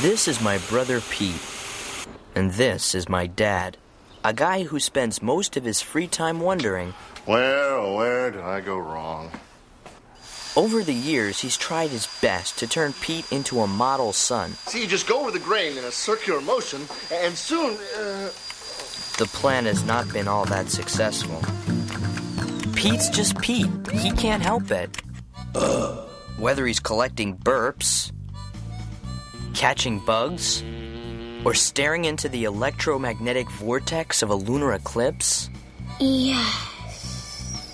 This is my brother Pete, and this is my dad, a guy who spends most of his free time wondering, well, where did I go wrong? Over the years, he's tried his best to turn Pete into a model son. See, you just go over the grain in a circular motion, and soon, The plan has not been all that successful. Pete's just Pete. He can't help it. Whether he's collecting burps, catching bugs, or staring into the electromagnetic vortex of a lunar eclipse. Yes.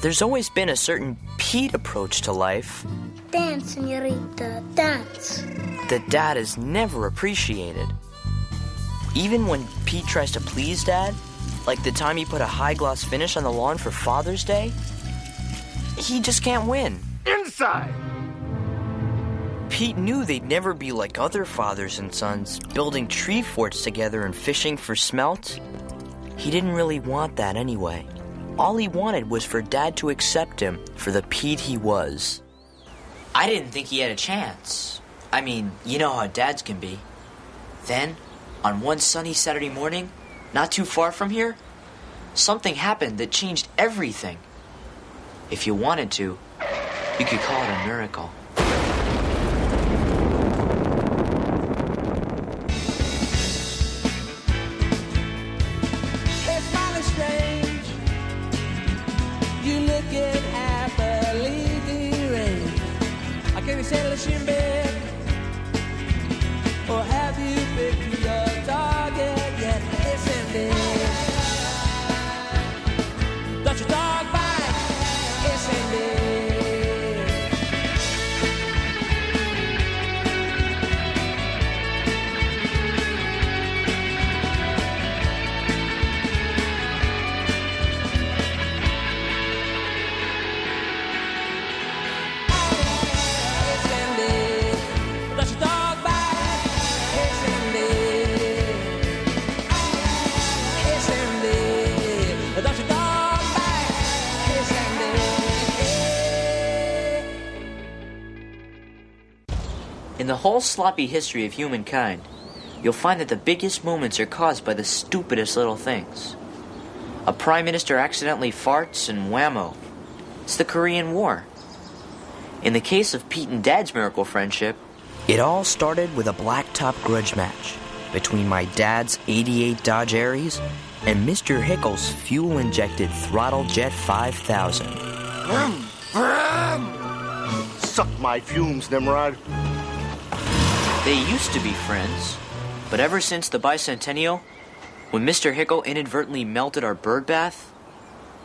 There's always been a certain Pete approach to life. Dance, señorita, dance. That Dad has never appreciated. Even when Pete tries to please Dad, like the time he put a high-gloss finish on the lawn for Father's Day, he just can't win. inside! Pete knew they'd never be like other fathers and sons, building tree forts together and fishing for smelt. He didn't really want that anyway. All he wanted was for Dad to accept him for the Pete he was. I didn't think he had a chance. I mean, you know how dads can be. Then, on one sunny Saturday morning, not too far from here, something happened that changed everything. If you wanted to, you could call it a miracle. It's mighty strange. You looking happily deranged. I can't say the shin bed. Or have you picked your target yet? It's ended. Got your dog bite. It's ended. It's ended. Got your dog bite. It's ended. It's ended. Got your dog bite. It's ended. In the whole sloppy history of humankind, you'll find that the biggest moments are caused by the stupidest little things. A prime minister accidentally farts and whammo. It's the Korean War. In the case of Pete and Dad's miracle friendship, It all started with a blacktop grudge match between my dad's '88 Dodge Aries and Mr. Hickle's fuel-injected Throttle Jet 5000. Suck my fumes, Nimrod. they used to be friends. But ever since the bicentennial, when Mr. Hickle inadvertently melted our bird bath,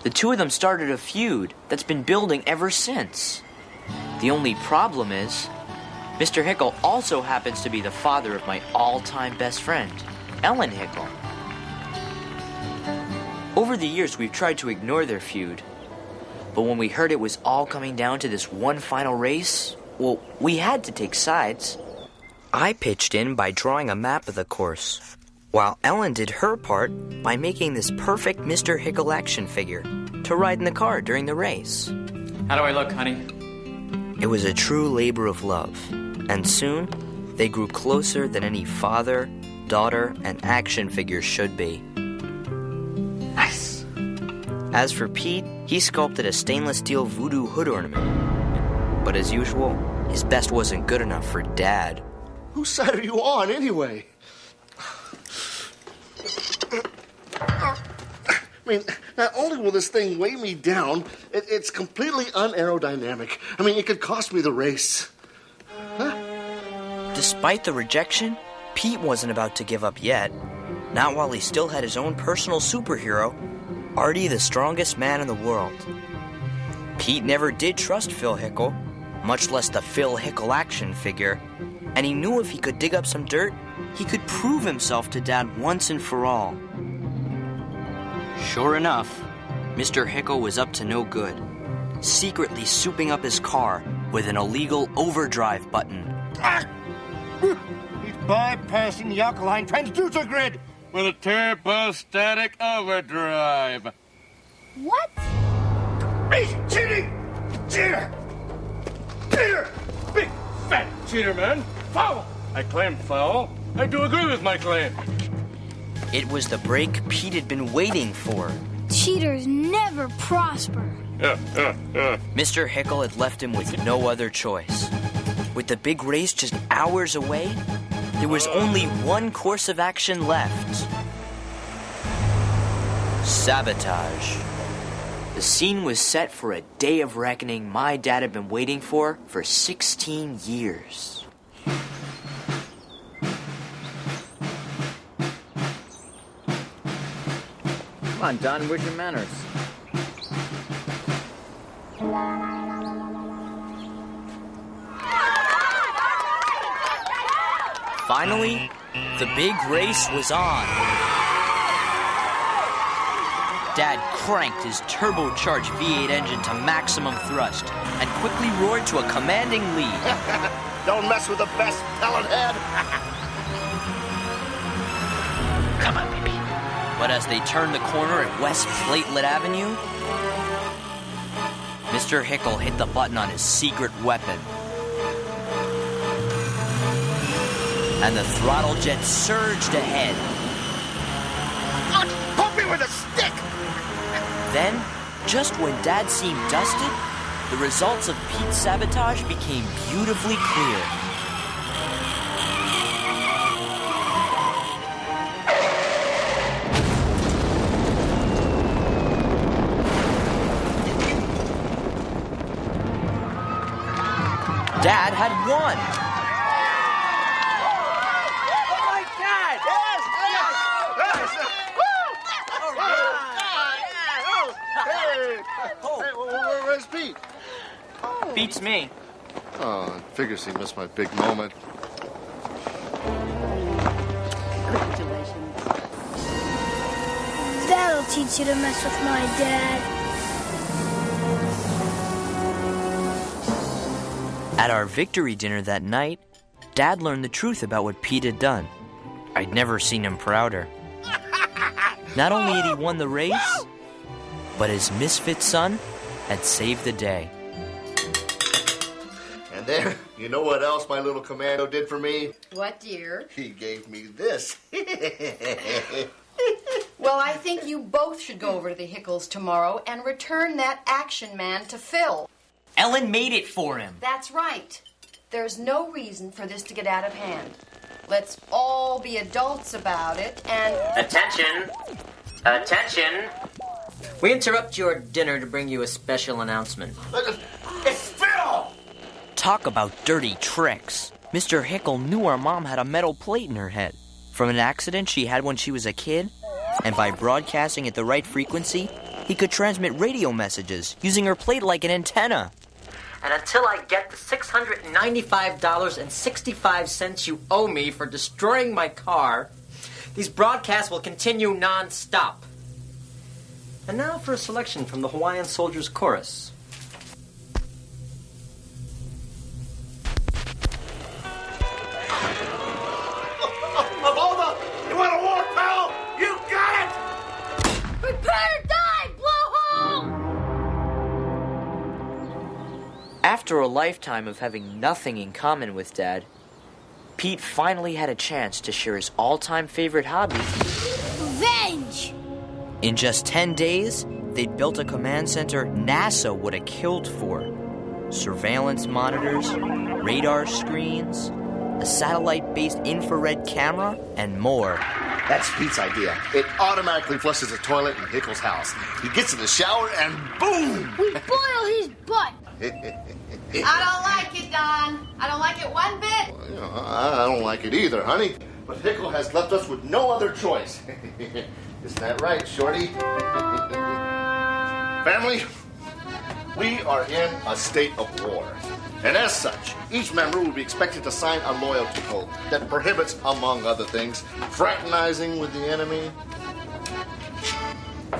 the two of them started a feud that's been building ever since. The only problem is, Mr. Hickle also happens to be the father of my all-time best friend, Ellen Hickle. Over the years, we've tried to ignore their feud. But when we heard it was all coming down to this one final race, well, we had to take sides. I pitched in by drawing a map of the course, while Ellen did her part by making this perfect Mr. Hickle action figure to ride in the car during the race. How do I look, honey? It was a true labor of love, and soon they grew closer than any father, daughter, and action figure should be. Nice. As for Pete, he sculpted a stainless steel voodoo hood ornament. But as usual, his best wasn't good enough for Dad. Whose side are you on, anyway? I mean, not only will this thing weigh me down, it's completely unaerodynamic. I mean, it could cost me the race. Despite the rejection, Pete wasn't about to give up yet. Not while he still had his own personal superhero, Artie, the strongest man in the world. Pete never did trust Phil Hickle, much less the Phil Hickle action figure, and he knew if he could dig up some dirt, he could prove himself to Dad once and for all. Sure enough, Mr. Hickle was up to no good, secretly souping up his car with an illegal overdrive button. He's bypassing the alkaline transducer grid with a turbostatic overdrive. What? He's cheating! Cheater! Cheater! Big fat cheater, man! Follow! I claim foul. I do agree with my claim. It was the break Pete had been waiting for. Cheaters never prosper. Mr. Hickle had left him with no other choice. With the big race just hours away, there was only one course of action left. Sabotage. The scene was set for a day of reckoning my dad had been waiting for 16 years. Come on, Don, where's your manners? Finally, the big race was on. Dad cranked his turbocharged V8 engine to maximum thrust and quickly roared to a commanding lead. Don't mess with the best, pellet head. Come on, baby. But as they turned the corner at West Platelet Avenue, Mr. Hickle hit the button on his secret weapon. And the throttle jet surged ahead. Poke me with a stick! Then, just when Dad seemed dusted, the results of Pete's sabotage became beautifully clear. Dad had won. Where's Pete? Beats me. Oh, I figures he missed my big moment. That'll teach you to mess with my dad. At our victory dinner that night, Dad learned the truth about what Pete had done. I'd never seen him prouder. Not only had he won the race, but his misfit son had saved the day. And there, you know what else my little commando did for me? What, dear? He gave me this. Well, I think you both should go over to the Hickles tomorrow and return that action man to Phil. Ellen made it for him. That's right. There's no reason for this to get out of hand. Let's all be adults about it and... Attention! Attention! We interrupt your dinner to bring you a special announcement. It's Phil! Talk about dirty tricks. Mr. Hickle knew our mom had a metal plate in her head from an accident she had when she was a kid, and by broadcasting at the right frequency, he could transmit radio messages using her plate like an antenna. And until I get the $695.65 you owe me for destroying my car, these broadcasts will continue non-stop. And now for a selection from the Hawaiian Soldiers Chorus. Avolva, you want a war, pal? You got it! Prepare to die, blowhole! After a lifetime of having nothing in common with Dad, Pete finally had a chance to share his all-time favorite hobby. Revenge! In just 10 days, they'd built a command center NASA would have killed for. Surveillance monitors, radar screens, a satellite-based infrared camera, and more. That's Pete's idea. It automatically flushes the toilet in Hickle's house. He gets in the shower and boom! We boil his butt! I don't like it, Don. I don't like it one bit. I don't like it either, honey. But Hickle has left us with no other choice. Isn't that right, Shorty? Family, we are in a state of war. And as such, each member will be expected to sign a loyalty oath that prohibits, among other things, fraternizing with the enemy.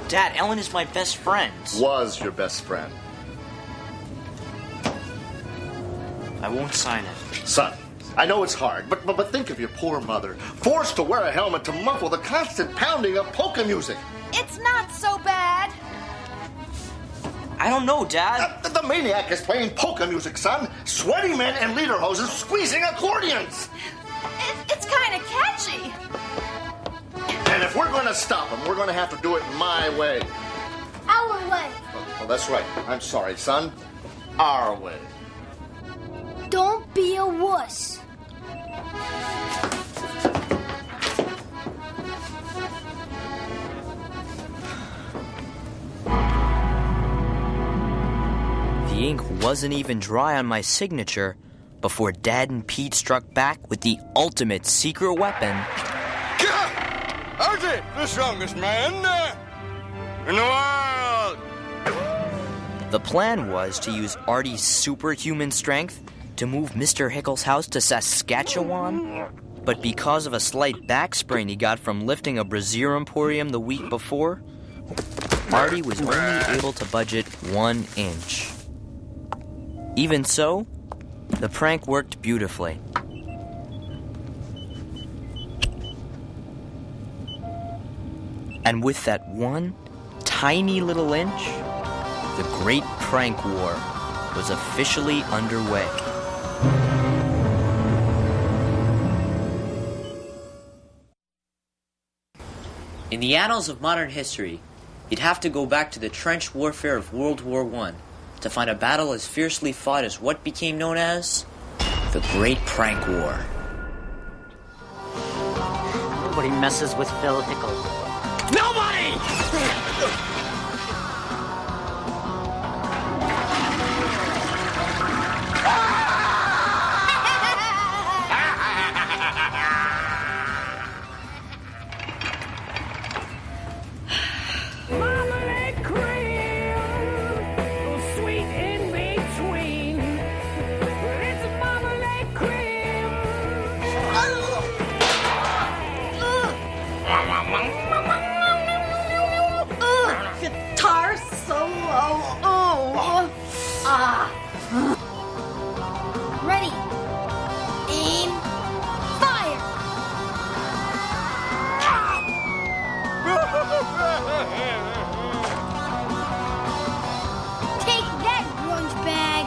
Dad, Ellen is my best friend. Was your best friend. I won't sign it. Son, I know it's hard, but think of your poor mother, forced to wear a helmet to muffle the constant pounding of polka music. It's not so bad. I don't know, Dad. The maniac is playing polka music, son. Sweaty men and lederhoses squeezing accordions. if we're going to stop him, we're going to have to do it my way. Our way. Oh, that's right. I'm sorry, son. Our way. Don't be a wuss. The ink wasn't even dry on my signature before Dad and Pete struck back with the ultimate secret weapon. Archie, the strongest man in the world. The plan was to use Artie's superhuman strength to move Mr. Hickle's house to Saskatchewan. But because of a slight back sprain he got from lifting a brazier emporium the week before, Artie was only able to budget 1 inch. Even so, the prank worked beautifully. And with that one tiny little inch, the great prank war was officially underway. In the annals of modern history, you'd have to go back to the trench warfare of World War I to find a battle as fiercely fought as what became known as the Great Prank War. Nobody messes with Phil Hickle. Nobody! Marmalade cream, sweet in between. It's marmalade cream. Guitar solo. Oh. Ready. Aim. Fire. Take that, grunge bag.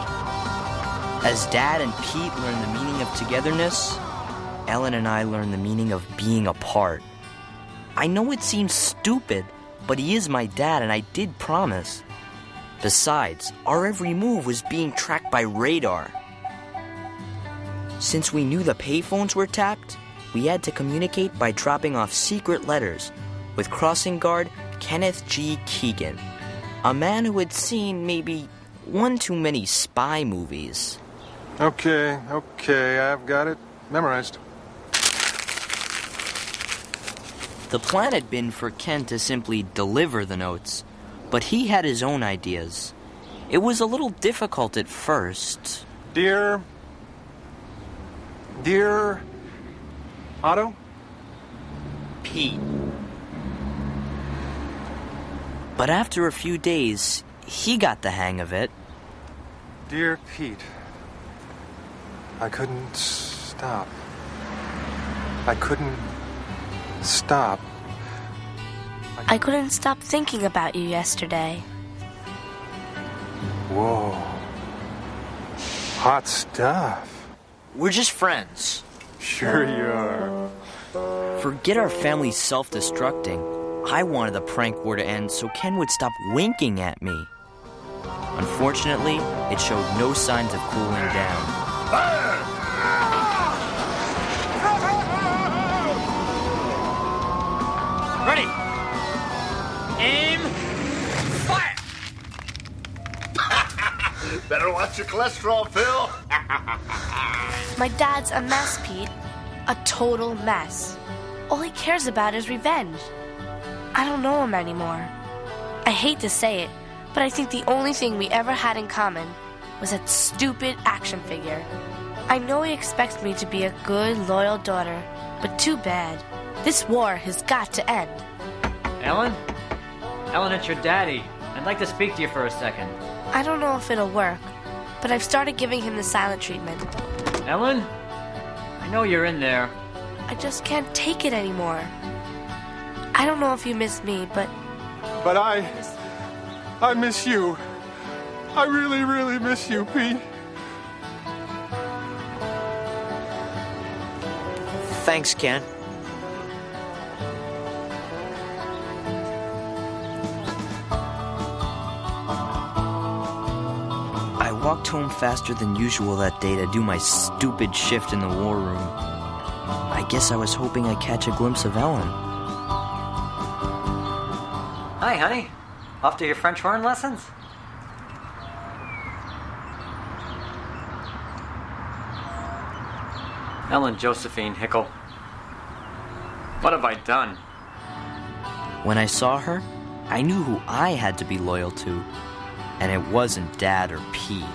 As Dad and Pete learned the meaning of togetherness, Ellen and I learned the meaning of being apart. I know it seems stupid, but he is my dad and I did promise. Besides, our every move was being tracked by radar. Since we knew the payphones were tapped, we had to communicate by dropping off secret letters with crossing guard Kenneth G. Keegan, a man who had seen maybe one too many spy movies. Okay, I've got it memorized. The plan had been for Ken to simply deliver the notes, but he had his own ideas. It was a little difficult at first. Dear Otto? Pete. But after a few days, he got the hang of it. Dear Pete, I couldn't stop. I couldn't stop thinking about you yesterday. Whoa. Hot stuff. We're just friends. Sure you are. Forget our family self-destructing. I wanted the prank war to end so Ken would stop winking at me. Unfortunately, it showed no signs of cooling down. Ready. Aim. Fire. Better watch your cholesterol, Phil. My dad's a mess, Pete. A total mess. All he cares about is revenge. I don't know him anymore. I hate to say it, but I think the only thing we ever had in common was that stupid action figure. I know he expects me to be a good, loyal daughter, but too bad. This war has got to end. Ellen? Ellen, it's your daddy. I'd like to speak to you for a second. I don't know if it'll work, but I've started giving him the silent treatment. Ellen? I know you're in there. I just can't take it anymore. I don't know if you miss me, but I miss you. I really, really miss you, Pete. Thanks, Ken. walked home faster than usual that day to do my stupid shift in the war room. I guess I was hoping I'd catch a glimpse of Ellen. Hi, honey. Off to your French horn lessons? Ellen Josephine Hickel. What have I done? When I saw her, I knew who I had to be loyal to, and it wasn't Dad or Pete.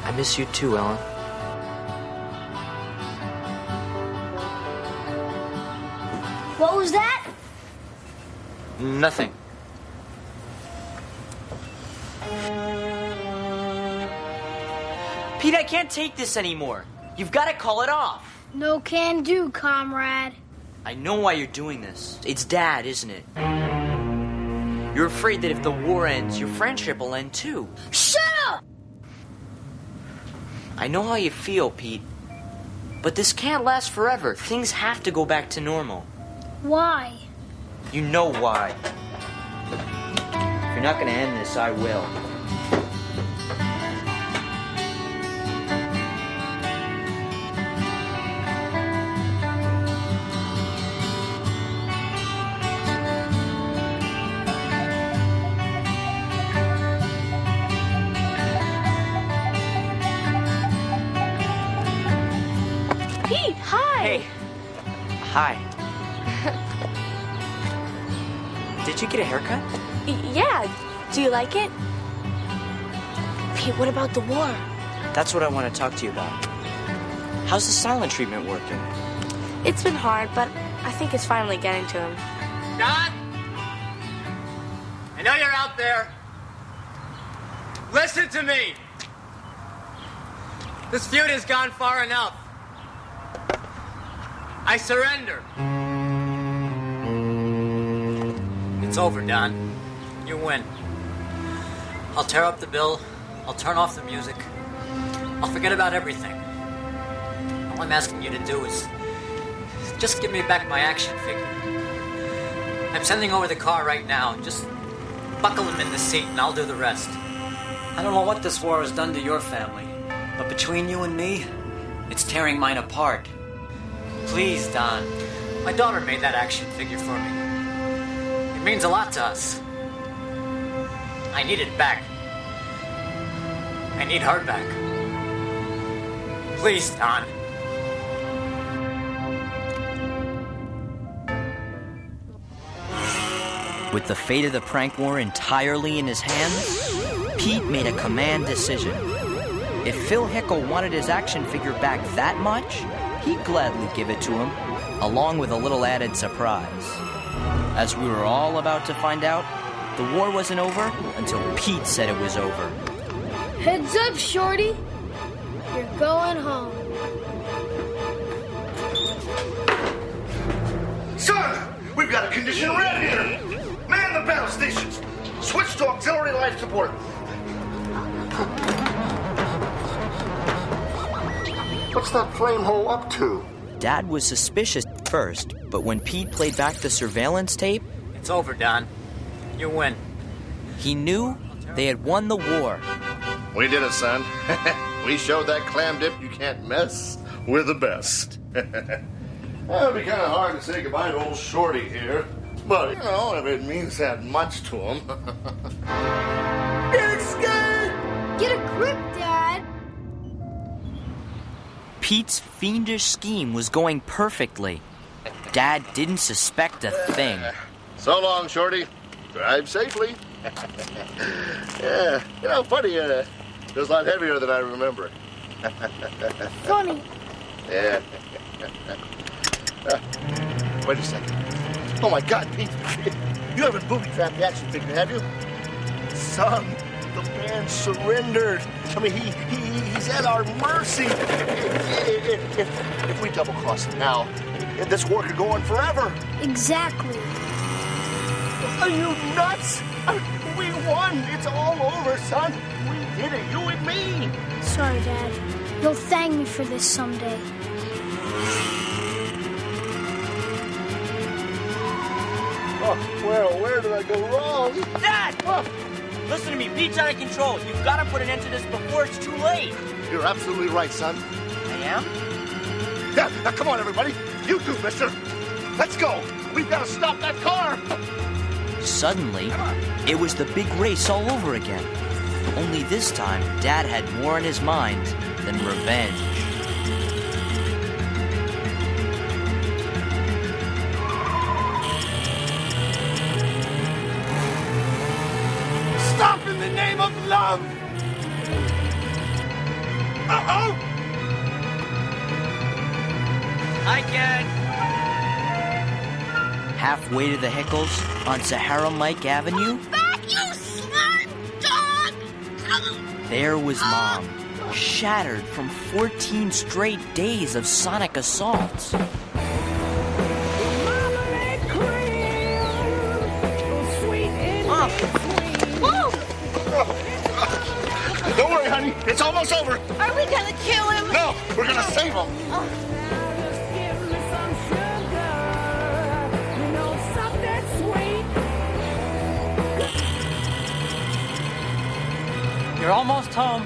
I miss you too, Ellen. What was that? Nothing. Pete, I can't take this anymore. You've got to call it off. No can do, comrade. I know why you're doing this. It's Dad, isn't it? You're afraid that if the war ends, your friendship will end too. Shut up! I know how you feel, Pete. But this can't last forever. Things have to go back to normal. Why? You know why. If you're not going to end this, I will. Pete, hi! Hey. Hi. Did you get a haircut? Yeah, do you like it? Pete, what about the war? That's what I want to talk to you about. How's the silent treatment working? It's been hard, but I think it's finally getting to him. Don? I know you're out there. Listen to me. This feud has gone far enough. I surrender. It's over, Don. You win. I'll tear up the bill. I'll turn off the music. I'll forget about everything. All I'm asking you to do is just give me back my action figure. I'm sending over the car right now. Just buckle him in the seat and I'll do the rest. I don't know what this war has done to your family, but between you and me, it's tearing mine apart. Please, Don. My daughter made that action figure for me. It means a lot to us. I need it back. I need her back. Please, Don. With the fate of the prank war entirely in his hands, Pete made a command decision. If Phil Hickel wanted his action figure back that much, he'd gladly give it to him, along with a little added surprise. As we were all about to find out, the war wasn't over until Pete said it was over. Heads up, Shorty. You're going home. Son, we've got a condition red here. Man the battle stations. Switch to auxiliary life support. What's that flame hole up to? Dad was suspicious at first, but when Pete played back the surveillance tape, It's over, Don. You win. he knew they had won the war. We did it, son. We showed that clam dip you can't mess. We're the best. Well, it'd be kind of hard to say goodbye to old Shorty here. But, you know, if it means that much to him. Get scared! Get a grip, Dad. Pete's fiendish scheme was going perfectly. Dad didn't suspect a thing. So long, Shorty. Drive safely. Yeah, you know, funny, it was a lot heavier than I remember. Funny. Yeah. Wait a second. Oh, my God, Pete. You haven't booby-trapped the action figure, have you? Son, the man surrendered. I mean, he's at our mercy. If we double-cross him now, this war could go on forever. Exactly. Are you nuts? We won. It's all over, son. We did it, you and me. Sorry, Dad. You'll thank me for this someday. Oh, well, where did I go wrong? Dad! Oh. Listen to me. Pete's out of control. You've got to put an end to this before it's too late. You're absolutely right, son. I am? Yeah, now come on, everybody. You too, mister. Let's go. We've got to stop that car. Suddenly, it was the big race all over again. Only this time, Dad had more on his mind than revenge. Stop in the name of love! Uh-oh! I can. Halfway to the Hickles on Sahara Mike Avenue, Back, you smart dog! there was Mom, shattered from 14 straight days of sonic assaults. Don't worry, honey. It's almost over. Are we gonna kill him? No, we're going to save him. You're almost home.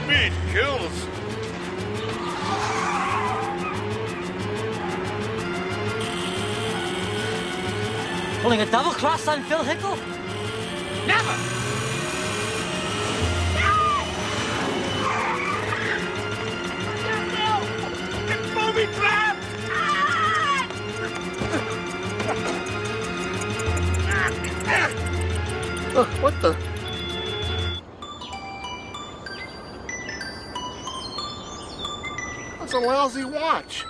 Speed kills. Pulling a double cross on Phil Hickle? Never! It's booby trapped. What the? That's a lousy watch.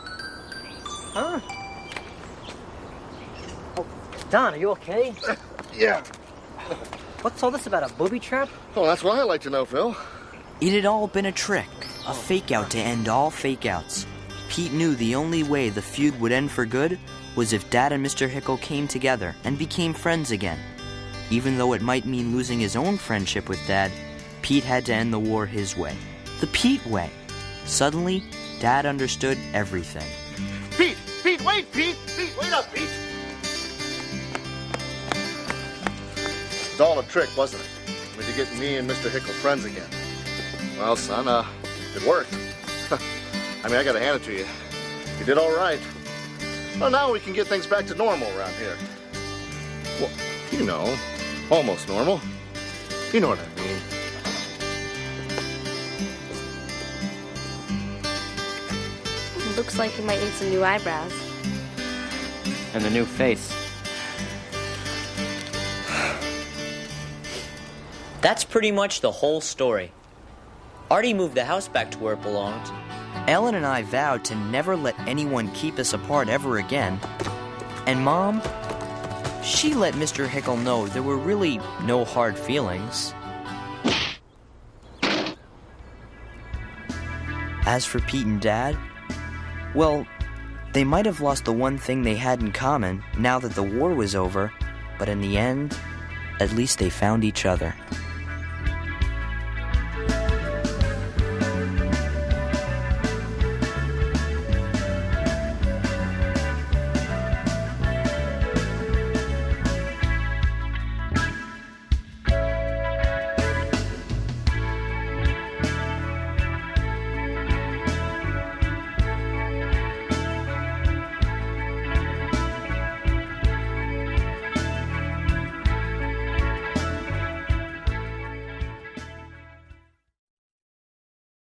Huh? Oh, Don, are you okay? Yeah. What's all this about, a booby trap? Well, that's what I'd like to know, Phil. It had all been a trick, a fake-out to end all fake-outs. Pete knew the only way the feud would end for good was if Dad and Mr. Hickle came together and became friends again. Even though it might mean losing his own friendship with Dad, Pete had to end the war his way. The Pete way. Suddenly, Dad understood everything. Pete! Pete, wait, Pete! Pete, wait up, Pete! It's all a trick, wasn't it? I mean, to get me and Mr. Hickle friends again. Well, son, it worked. I mean, I gotta hand it to you. You did all right. Well, now we can get things back to normal around here. Well, you know, almost normal. You know what I mean. Looks like you might need some new eyebrows. And a new face. That's pretty much the whole story. Artie moved the house back to where it belonged. Ellen and I vowed to never let anyone keep us apart ever again. And Mom, she let Mr. Hickle know there were really no hard feelings. As for Pete and Dad, well, they might have lost the one thing they had in common now that the war was over, but in the end, at least they found each other.